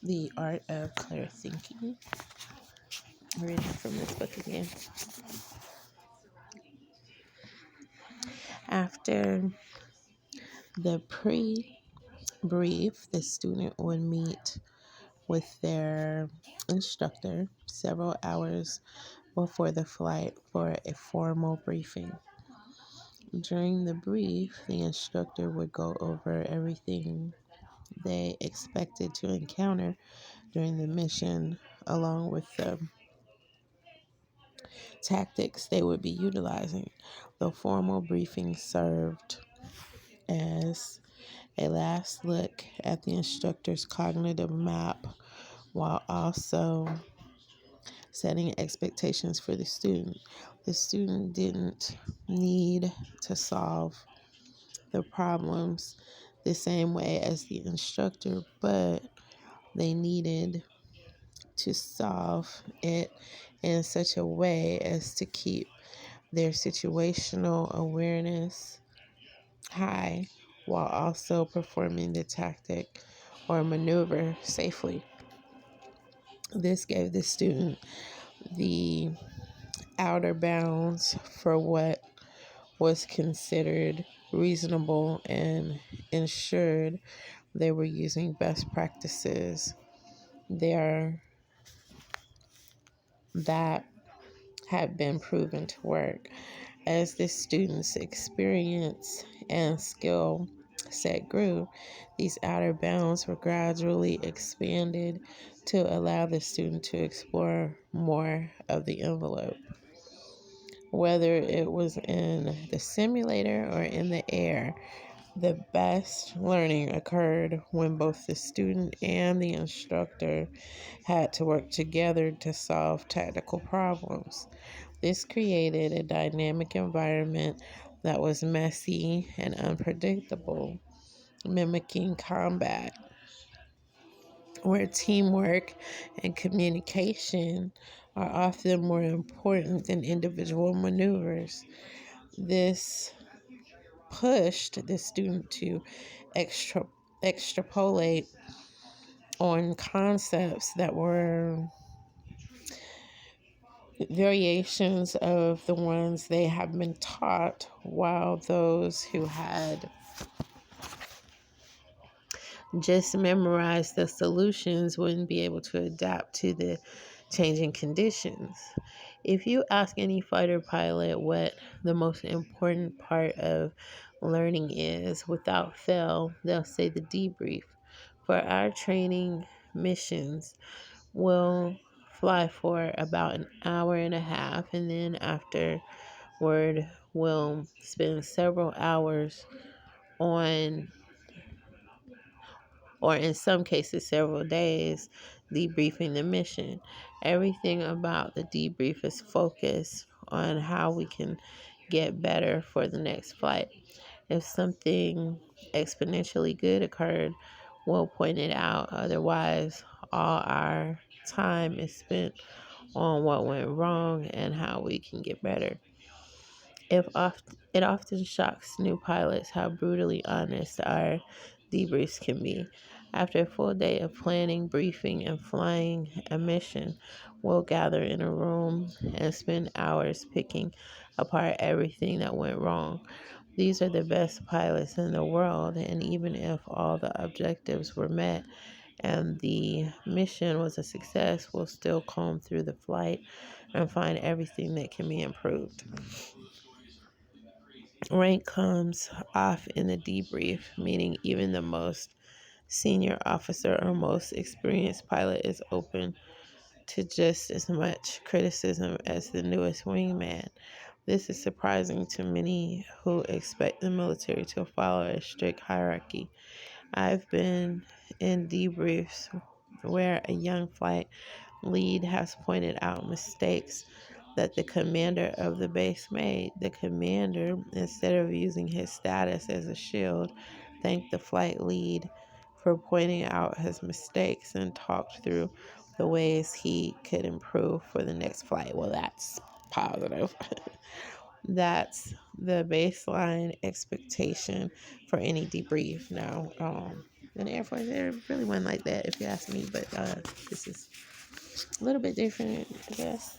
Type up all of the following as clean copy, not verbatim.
The Art of Clear Thinking. Reading from this book again. After the pre-brief, the student would meet with their instructor several hours before the flight for a formal briefing. During the brief, the instructor would go over everything they expected to encounter during the mission, along with the tactics they would be utilizing. The formal briefing served as a last look at the instructor's cognitive map while also setting expectations for the student. The student didn't need to solve the problems the same way as the instructor, but they needed to solve it in such a way as to keep their situational awareness high while also performing the tactic or maneuver safely. This gave the student the outer bounds for what was considered reasonable and ensured they were using best practices there that had been proven to work. As the students' experience and skill set grew, these outer bounds were gradually expanded to allow the student to explore more of the envelope. Whether it was in the simulator or in the air, the best learning occurred when both the student and the instructor had to work together to solve technical problems. This created a dynamic environment that was messy and unpredictable, mimicking combat, where teamwork and communication are often more important than individual maneuvers. This pushed the student to extrapolate on concepts that were variations of the ones they have been taught, while those who had just memorized the solutions wouldn't be able to adapt to the changing conditions. If you ask any fighter pilot what the most important part of learning is, without fail, they'll say the debrief. For our training missions, we'll fly for about an hour and a half, and then afterward, we'll spend several hours on, or in some cases, several days, debriefing the mission. Everything about the debrief is focused on how we can get better for the next flight. If something exponentially good occurred, we'll point it out. Otherwise, all our time is spent on what went wrong and how we can get better. It often shocks new pilots how brutally honest our debriefs can be. After a full day of planning, briefing, and flying a mission, we'll gather in a room and spend hours picking apart everything that went wrong. These are the best pilots in the world, and even if all the objectives were met and the mission was a success, we'll still comb through the flight and find everything that can be improved. Rank comes off in the debrief, meaning even the most senior officer or most experienced pilot is open to just as much criticism as the newest wingman. This is surprising to many who expect the military to follow a strict hierarchy. I've been in debriefs where a young flight lead has pointed out mistakes that the commander of the base made. The commander, instead of using his status as a shield, thanked the flight lead for pointing out his mistakes and talked through the ways he could improve for the next flight. Well, that's positive. That's the baseline expectation for any debrief. Now, in the Air Force, it really wasn't like that, if you ask me. But this is a little bit different, I guess.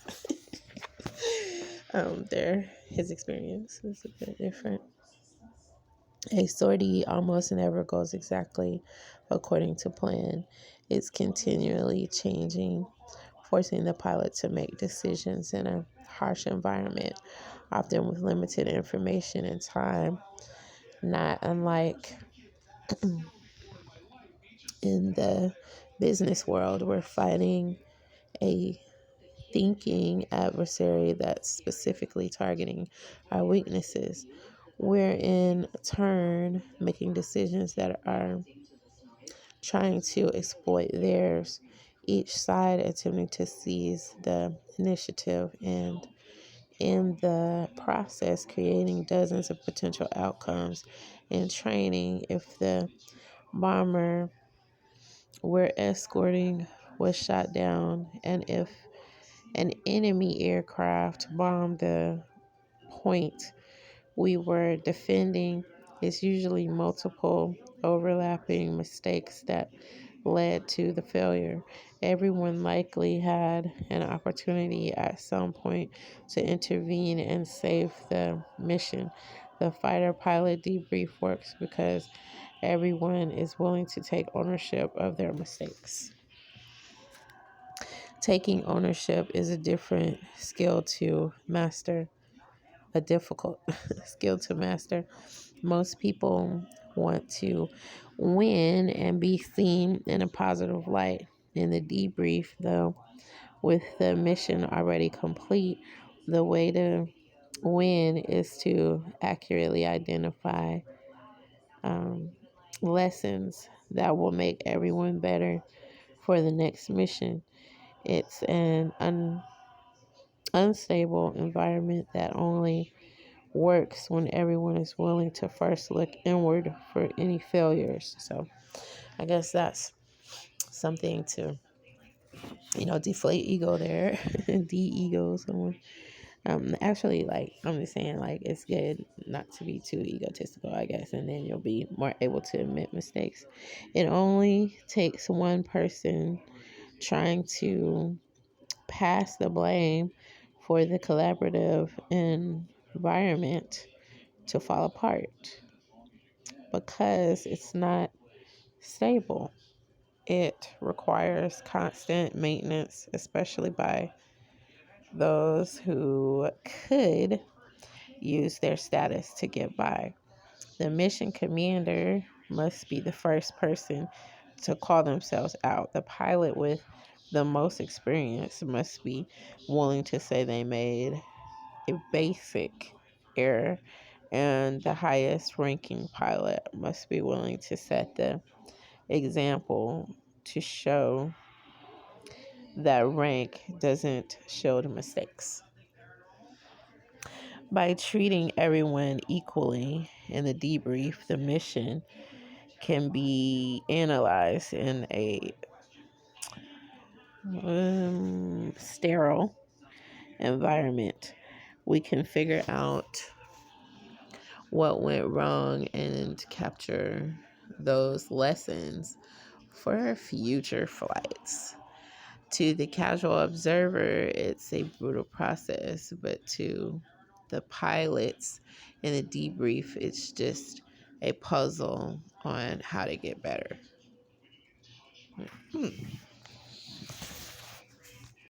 His experience was a bit different. A sortie almost never goes exactly according to plan. It's continually changing, forcing the pilot to make decisions in a harsh environment, often with limited information and time. Not unlike in the business world, we're fighting a thinking adversary that's specifically targeting our weaknesses. We're in turn making decisions that are trying to exploit theirs, each side attempting to seize the initiative, and in the process creating dozens of potential outcomes. In training, if the bomber we're escorting was shot down, and if an enemy aircraft bombed the point we were defending, it's usually multiple overlapping mistakes that led to the failure. Everyone likely had an opportunity at some point to intervene and save the mission. The fighter pilot debrief works because everyone is willing to take ownership of their mistakes. Taking ownership is a different skill to master, a difficult skill to master. Most people want to win and be seen in a positive light. In the debrief, though, with the mission already complete, the way to win is to accurately identify um, lessons that will make everyone better for the next mission. It's an unstable environment that only works when everyone is willing to first look inward for any failures. So I guess that's something to, deflate ego there, de-ego someone. Actually, like, I'm just saying, like, it's good not to be too egotistical, I guess, and then you'll be more able to admit mistakes. It only takes one person trying to pass the blame for the collaborative environment to fall apart because it's not stable. It requires constant maintenance, especially by those who could use their status to get by. The mission commander must be the first person to call themselves out. The pilot with the most experience must be willing to say they made a basic error, and the highest ranking pilot must be willing to set the example to show that rank doesn't shield mistakes. By treating everyone equally in the debrief, the mission can be analyzed in a sterile environment. We can figure out what went wrong and capture those lessons for future flights. To the casual observer, it's a brutal process, but to the pilots in the debrief, it's just a puzzle on how to get better.